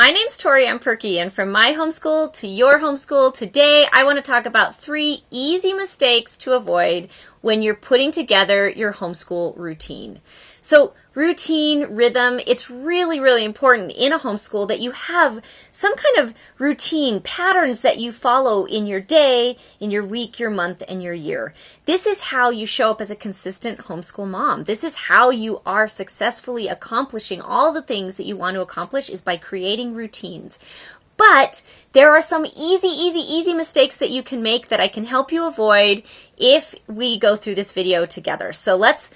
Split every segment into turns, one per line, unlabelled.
My name's Tori M. Perky, and from my homeschool to your homeschool, today I want to talk about 3 easy mistakes to avoid when you're putting together your homeschool routine. So routine, rhythm, it's really, really important in a homeschool that you have some kind of routine, patterns that you follow in your day, in your week, your month, and your year. This is how you show up as a consistent homeschool mom. This is how you are successfully accomplishing all the things that you want to accomplish, is by creating routines. But there are some easy mistakes that you can make that I can help you avoid if we go through this video together. So let's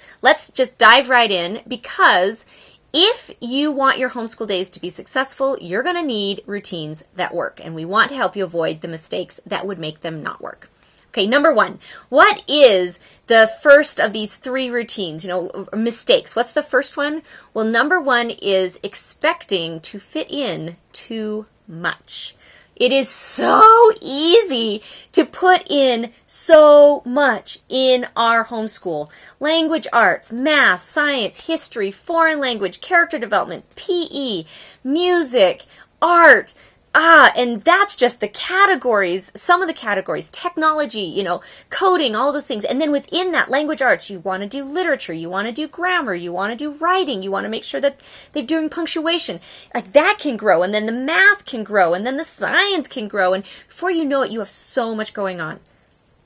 just dive right in, because if you want your homeschool days to be successful, you're going to need routines that work, and we want to help you avoid the mistakes that would make them not work. Okay, number 1, what is the first of these 3 routines, mistakes? What's the first one? Well, number 1 is expecting to fit in too much. It is so easy to put in so much in our homeschool. Language arts, math, science, history, foreign language, character development, PE, music, art, and that's just the categories, some of the categories, technology, coding, all those things. And then within that, language arts, you want to do literature, you want to do grammar, you want to do writing, you want to make sure that they're doing punctuation. Like, that can grow, and then the math can grow, and then the science can grow. And before you know it, you have so much going on.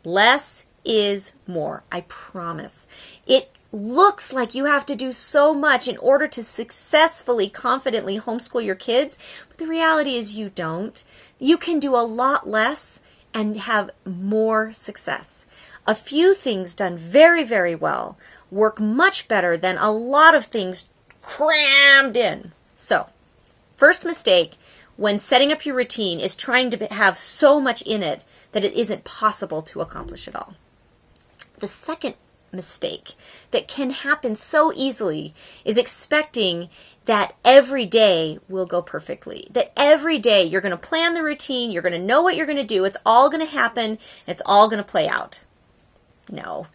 Less is more, I promise. It looks like you have to do so much in order to successfully, confidently homeschool your kids, but the reality is you don't. You can do a lot less and have more success. A few things done very, very well work much better than a lot of things crammed in. So, first mistake when setting up your routine is trying to have so much in it that it isn't possible to accomplish it all. The second mistake that can happen so easily is expecting that every day will go perfectly. That every day you're going to plan the routine, you're going to know what you're going to do, it's all going to happen, and it's all going to play out. No.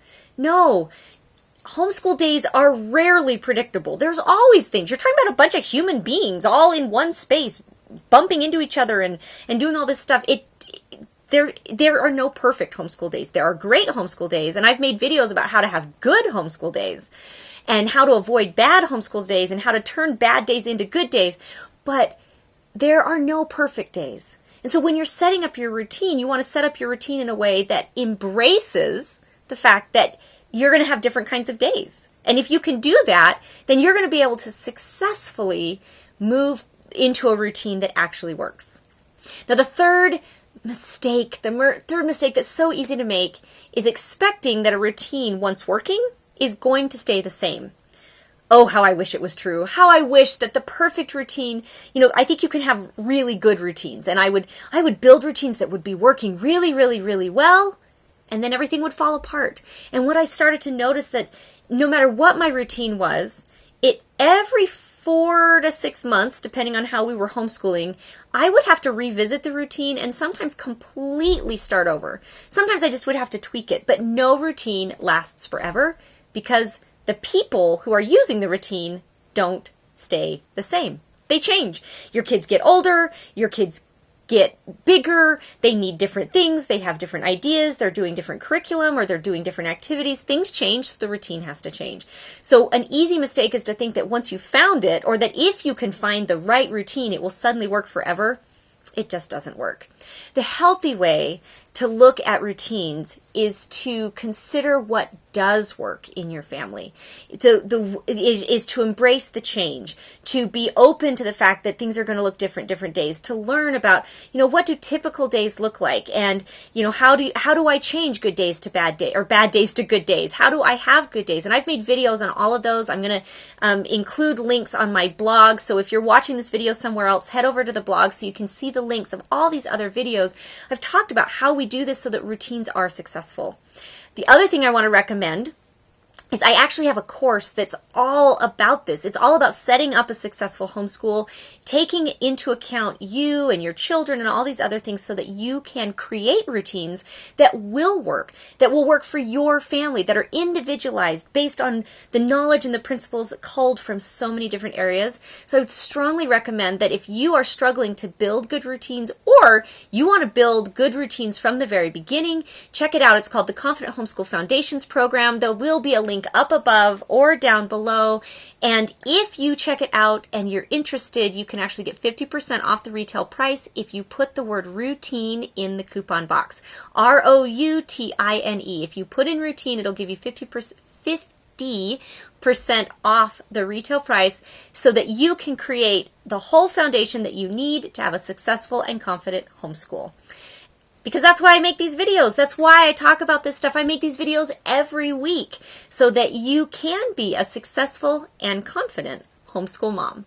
Homeschool days are rarely predictable. There's always things. You're talking about a bunch of human beings all in one space, bumping into each other and doing all this stuff. There are no perfect homeschool days. There are great homeschool days, and I've made videos about how to have good homeschool days and how to avoid bad homeschool days and how to turn bad days into good days, but there are no perfect days. And so when you're setting up your routine, you want to set up your routine in a way that embraces the fact that you're going to have different kinds of days. And if you can do that, then you're going to be able to successfully move into a routine that actually works. Now, the third mistake that's so easy to make is expecting that a routine, once working, is going to stay the same. Oh, how I wish it was true. How I wish that the perfect routine, I think you can have really good routines, and I would build routines that would be working really, really, really well, and then everything would fall apart. And what I started to notice that no matter what my routine was, every 4 to 6 months, depending on how we were homeschooling, I would have to revisit the routine and sometimes completely start over. Sometimes I just would have to tweak it, but no routine lasts forever because the people who are using the routine don't stay the same. They change. Your kids get older, your kids get bigger, they need different things, they have different ideas, they're doing different curriculum, or they're doing different activities. Things change, so the routine has to change. So an easy mistake is to think that once you've found it, or that if you can find the right routine, it will suddenly work forever. It just doesn't work. The healthy way to look at routines is to consider what does work in your family. Is to embrace the change, to be open to the fact that things are going to look different days, to learn about, what do typical days look like, and, how do I change good days to bad days, or bad days to good days? How do I have good days? And I've made videos on all of those. I'm going to include links on my blog. So if you're watching this video somewhere else, head over to the blog so you can see the links of all these other videos. I've talked about how we do this so that routines are successful. The other thing I want to recommend is I actually have a course that's all about this. It's all about setting up a successful homeschool, taking into account you and your children and all these other things so that you can create routines that will work for your family, that are individualized based on the knowledge and the principles culled from so many different areas. So I would strongly recommend that if you are struggling to build good routines, or you want to build good routines from the very beginning, check it out. It's called the Confident Homeschool Foundations Program. There will be a link up above or down below. And if you check it out and you're interested, you can actually get 50% off the retail price if you put the word routine in the coupon box. ROUTINE. If you put in routine, it'll give you 50% off the retail price so that you can create the whole foundation that you need to have a successful and confident homeschool. Because that's why I make these videos. That's why I talk about this stuff. I make these videos every week so that you can be a successful and confident homeschool mom.